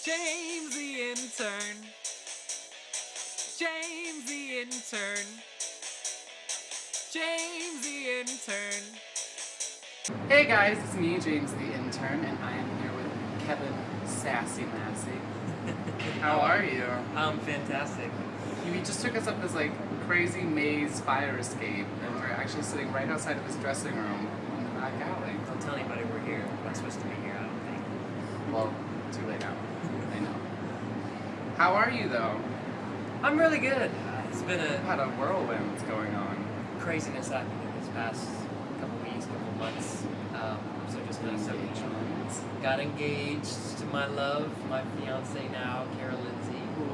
James the Intern. James the Intern. James the Intern. Hey guys, it's me, James the Intern, and I am here with Kevin Massey. How are you? I'm fantastic. He just took us up this crazy maze fire escape, and we're actually sitting right outside of his dressing room in the back alley. Don't tell anybody we're here. We're not supposed to be here, I don't think. Well, too late now. I know. How are you though? I'm really good. It's been a Had a whirlwind going on. craziness happening this past couple weeks, couple months. So just kind of soaking it up. Got engaged to my love, my fiance now, Carol Lindsay. Who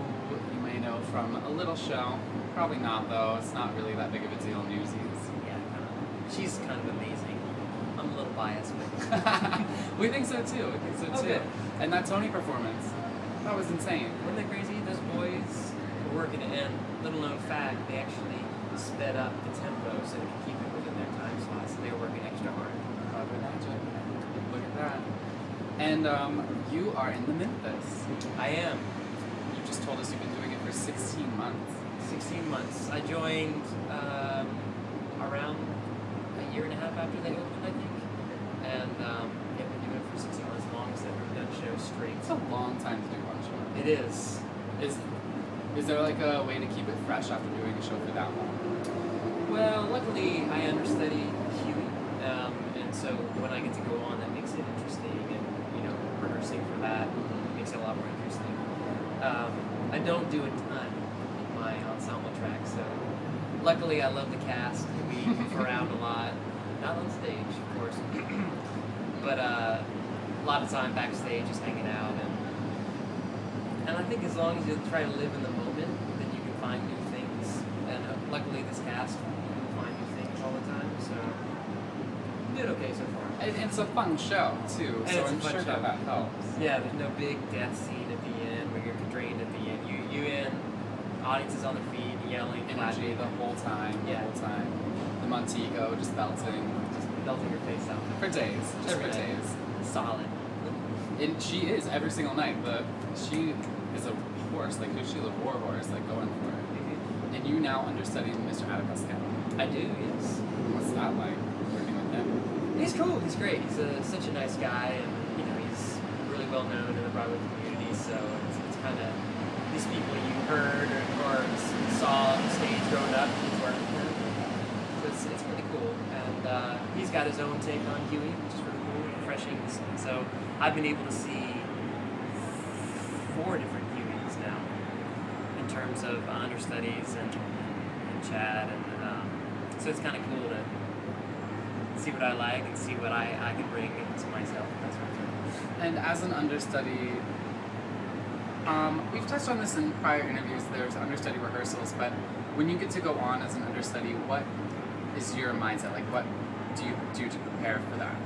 you may know from a little show. Probably not though. It's not really that big of a deal. Newsies. Yeah, she's kind of amazing. I'm a little biased, but We think so too. Okay. And that Tony performance, that was insane. wasn't that crazy? Those boys were working, and little known fact, they actually sped up the tempo so they could keep it within their time slots. So they were working extra hard. I would imagine. Look at that. And you are in the Memphis. I am. You just told us you've been doing it for 16 months. 16 months. I joined around a year and a half after they opened, I think. And yeah, been doing it for 16 months, as long as they've ever done shows straight. It's a long time to do one show. It is. Is there a way to keep it fresh after doing a show for that long? Well, luckily I understudy Huey, and so when I get to go on, that makes it interesting, and rehearsing for that makes it a lot more interesting. I don't do a ton in my ensemble track, so luckily I love the cast. We move around a lot, not on stage, of course, but a lot of time backstage just hanging out, and I think as long as you try to live in the moment, then you can find new things. And luckily this cast, you can find new things all the time, so I'm doing okay so far. And it's a fun show too, And so it's a I'm fun sure show. that helps. Yeah, there's no big death scene at the end where you're drained at the end. You in, audience is on their feet, yelling, Energy clapping, the whole time. Yeah. The Montego just belting just belting your face out. for days. Just Every for day. days. Solid. And she is every single night. She is a horse. She's a war horse. Going for it. And you now understudy Mr. Pascal. I do, yes. What's that like working with him? He's cool. He's great. He's such a nice guy, and he's really well known in the Broadway community. So it's kind of these people you heard or saw on stage growing up. He's working with them. So it's really cool, and he's got his own take on Huey, which is really cool, refreshing. So I've been able to see 4 different Hueys now in terms of understudies and Chad, and so it's kind of cool to see what I like and see what I can bring to myself. That's what And as an understudy, we've touched on this in prior interviews. There's understudy rehearsals, but when you get to go on as an understudy, what is your mindset? What do you do to prepare for that?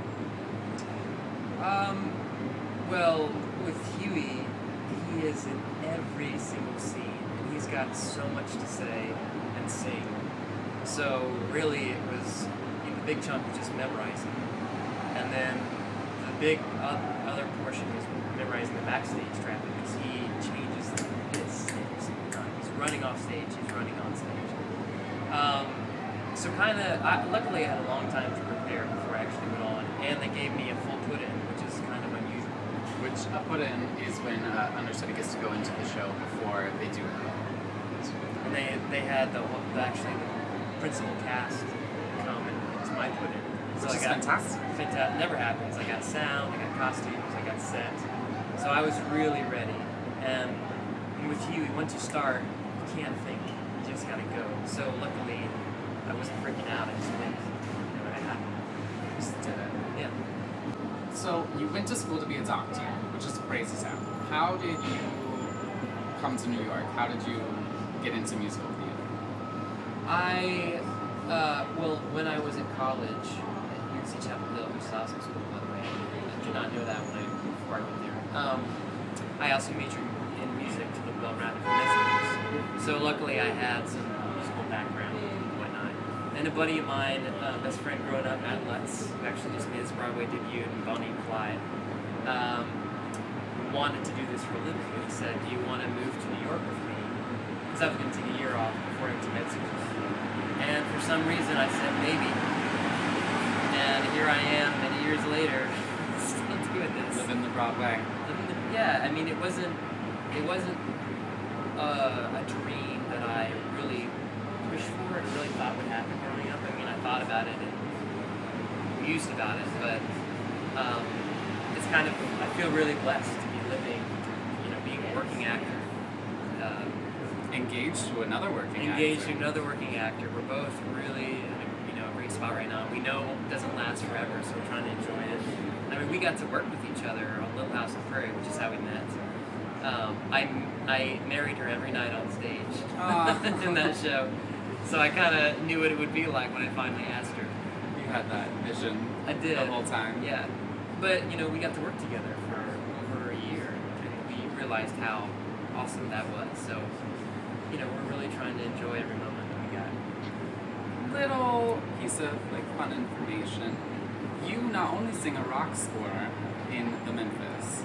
Well, with Huey, he is in every single scene, and he's got so much to say and sing. So really, it was the big chunk was just memorizing, and then the big other portion was memorizing the backstage traffic, because he changes the bits every single time. He's running off stage, he's running on stage. So luckily I had a long time to prepare before I actually went on, and they gave me a full put-in, which is kind of unusual. Which a put-in is when understudy gets to go into the show before they do it. And they had the principal cast come, and it was my put-in. So Which is fantastic. Never happens. I got sound, I got costumes, I got set. So I was really ready. And with Huey, once you start, you can't think. You just gotta go. So luckily, I wasn't freaking out. I just went. It happened. Just did it. Yeah. So you went to school to be a doctor, which is crazy sound. How did you come to New York? How did you get into musical theater? When I was in college at UC Chapel Hill, which is awesome school, by the way, I did not know that before I went there. I also majored in music to look well-rounded for med schools. So luckily I had some musical background and whatnot. And a buddy of mine, best friend growing up, Matt Lutz, who actually just made his Broadway debut in Bonnie and Clyde, wanted to do this for a living. And he said, "Do you want to move to New York with me?" Because I was going to take a year off before I went to med school. And for some reason, I said maybe. And here I am, many years later, still doing this. Living the Broadway. Yeah, I mean, it wasn't a dream that I really wished for and really thought would happen growing up. I mean, I thought about it and mused about it, but it's kind of, I feel really blessed to be living, being a working actor. Engaged to another working actor. We're both really in a great spot right now. We know it doesn't last forever, so we're trying to enjoy it. I mean, we got to work with each other on Little House on the Prairie, which is how we met. I married her every night on stage in that show, so I kind of knew what it would be like when I finally asked her. You had that vision. I did. The whole time. Yeah, but we got to work together for over a year, and we realized how awesome that was. So, we're really trying to enjoy every moment that we got. Little piece of fun information. You not only sing a rock score in the Memphis,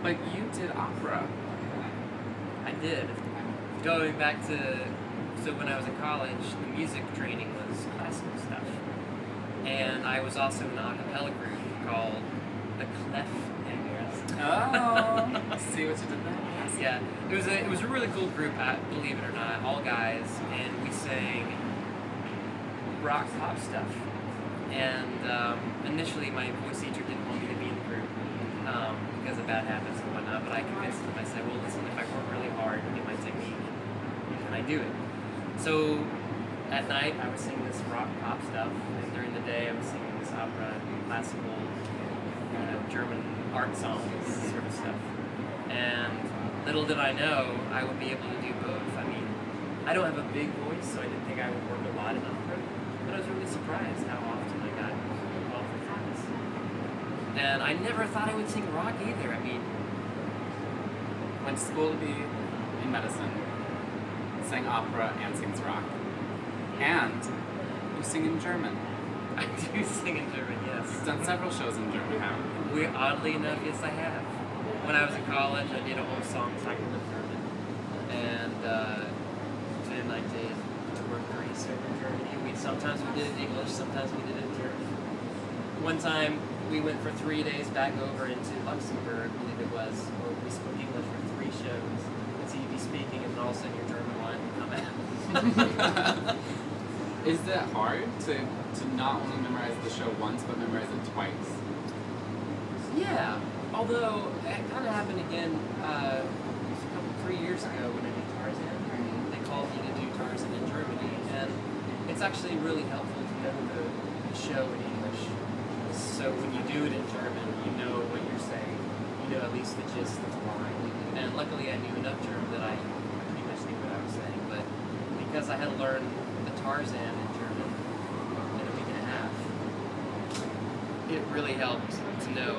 but you did opera. I did. Going back to, when I was in college, the music training was classical stuff. And I was also in an a cappella group called the Clef Hangers. Oh, see what you did there? Yeah, it was a really cool group, believe it or not, all guys, and we sang rock pop stuff. And initially my voice teacher didn't want me to be in the group because of bad habits and whatnot, but I convinced him. I said, well, listen, if I work really hard and get my technique, can I do it? So at night I was singing this rock pop stuff, and during the day I was singing this opera, classical, German art songs, sort of stuff. And little did I know I would be able to do both. I mean, I don't have a big voice, so I didn't think I would work a lot in opera, but I was really surprised how often I got involved with this. And I never thought I would sing rock either. I mean, went to school to be in medicine, sang opera and sings rock. And you sing in German. I do sing in German, yes. You've done several shows in German, haven't you? Oddly enough, yes, I have. When I was in college, I did a whole song cycle in German. And then I did tour Greece over in Germany. Sometimes we did it in English, sometimes we did it in German. One time, we went for 3 days back over into Luxembourg, I believe it was, where we spoke English for 3 shows. And so you'd be speaking, and then all of a sudden your German line would come out. Is it hard to not only memorize the show once, but memorize it twice? Yeah, although it kind of happened again 3 years ago when I did Tarzan. They called me to do Tarzan in Germany, and it's actually really helpful to know the show in English. So when you do it in German, you know what you're saying. You know at least the gist of the line. And luckily I knew enough German that I pretty much knew what I was saying. But because I had to learn the Tarzan in German in a week and a half, it really helped to know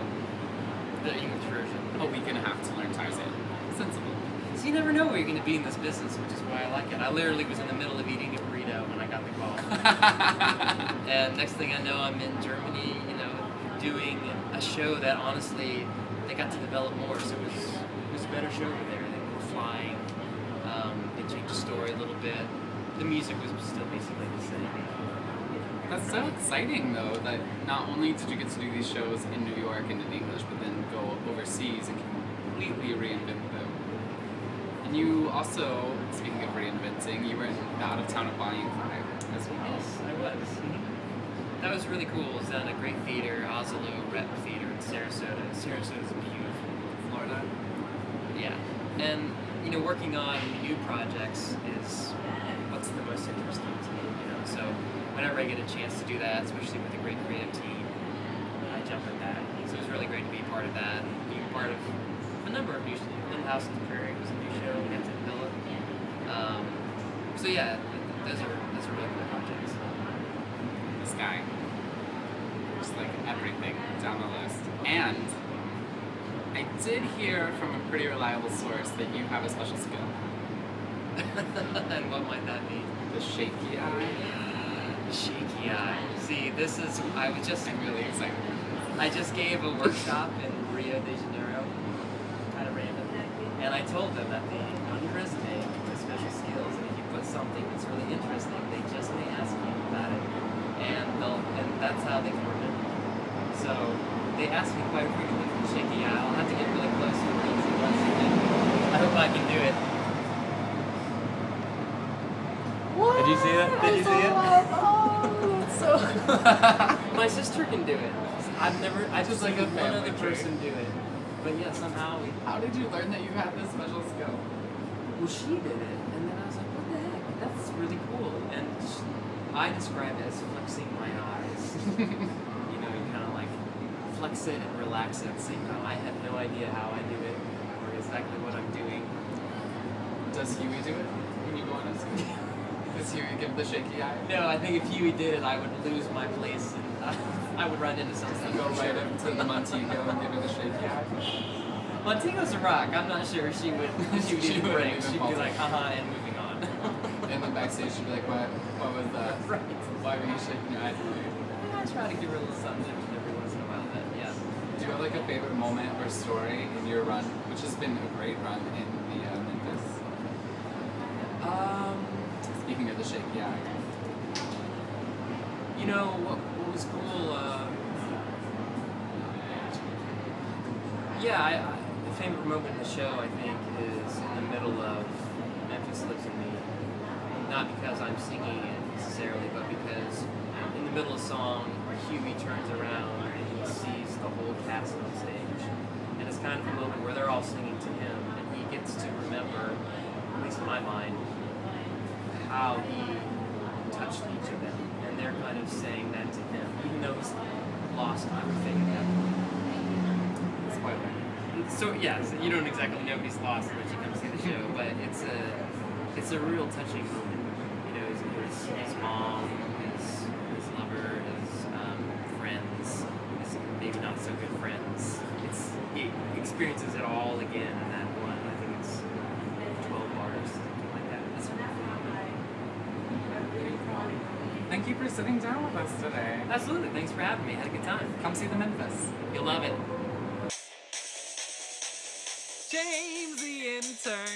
the English version. A week and a half to learn Tarzan. Sensible. So you never know where you're going to be in this business, which is why I like it. I literally was in the middle of eating a burrito when I got the call. And next thing I know, I'm in Germany, doing a show that honestly, they got to develop more. So it was a better show over there. They were flying. They changed the story a little bit. The music was still basically the same. That's so exciting, though, that not only did you get to do these shows in New York and in English, but then go overseas and completely reinvent them. And you also, speaking of reinventing, you were out of town at Bonnie and Clyde as well. Yes, I was. That was really cool. It was down at a great theater, Oslo Rep Theater in Sarasota. Sarasota's beautiful. Florida? Yeah. And, working on new projects is what's the most interesting to me, So whenever I get a chance to do that, especially with a great creative team, I jump at that. So it was really great to be a part of that and be a part of a number of new shows. Little House on the Prairie was a new show we got to develop. So yeah, those are really cool projects. This guy. Just everything down the list. And I did hear from a pretty reliable source that you have a special skill. And what might that be? The shaky eye. Shaky eye. See, I'm really excited. I just gave a workshop in Rio de Janeiro, And I told them that on your resume, the special skills, and if you put something that's really interesting, they just may ask you about it, and that's how they can remember you. So they ask me quite frequently for the shaky eye. I'll have to get really close for an easy lesson. I hope I can do it. What? Did you see that? Did you see it? Oh, that's so. My sister can do it. I've just like seen a one family other trait. person do it. But yeah, somehow How did you learn that you had this special skill? well, she did it, and then I was like, what the heck? That's really cool. And I describe it as flexing my eyes. You know, you kind of like flex it and relax it at the same time. I have no idea how I do it or exactly what I'm doing. Does Huey do it when you go on a scene? Does Huey give the shaky eye? No, I think if Huey did it, I would lose my place and I would run into something. Go right up to the Montego and give her the shaky eye? Montego's a rock. I'm not sure she would She even wouldn't break. even She'd be falter. like, and moving on. And then backstage she'd be like, what was that? Right. Why were you shaking your eyes at me? I try to give her a little something every once in a while, but yeah. Do you have like a favorite moment or story in your run, which has been a great run in the Memphis? Speaking of the shaky eye. You know what was cool? The favorite moment in the show, I think, is in the middle of Memphis Lives in Me. Not because I'm singing it necessarily, but because in the middle of the song, Huey turns around and he sees the whole cast on stage. And it's kind of a moment where they're all singing to him, and he gets to remember, at least in my mind, how he touched each of them. And they're kind of saying that to him, even though he's lost everything at that point. Spoiler. So yeah, so you don't exactly know what he's lost unless you come see the show, but it's a real touching moment. You know, his mom, his lover, his friends, his maybe not so good friends. He experiences it all again in that one. I think it's 12 bars, something like that. It's Thank you for sitting down with us today. absolutely. Thanks for having me. Had a good time. Come see the Memphis. You'll love it.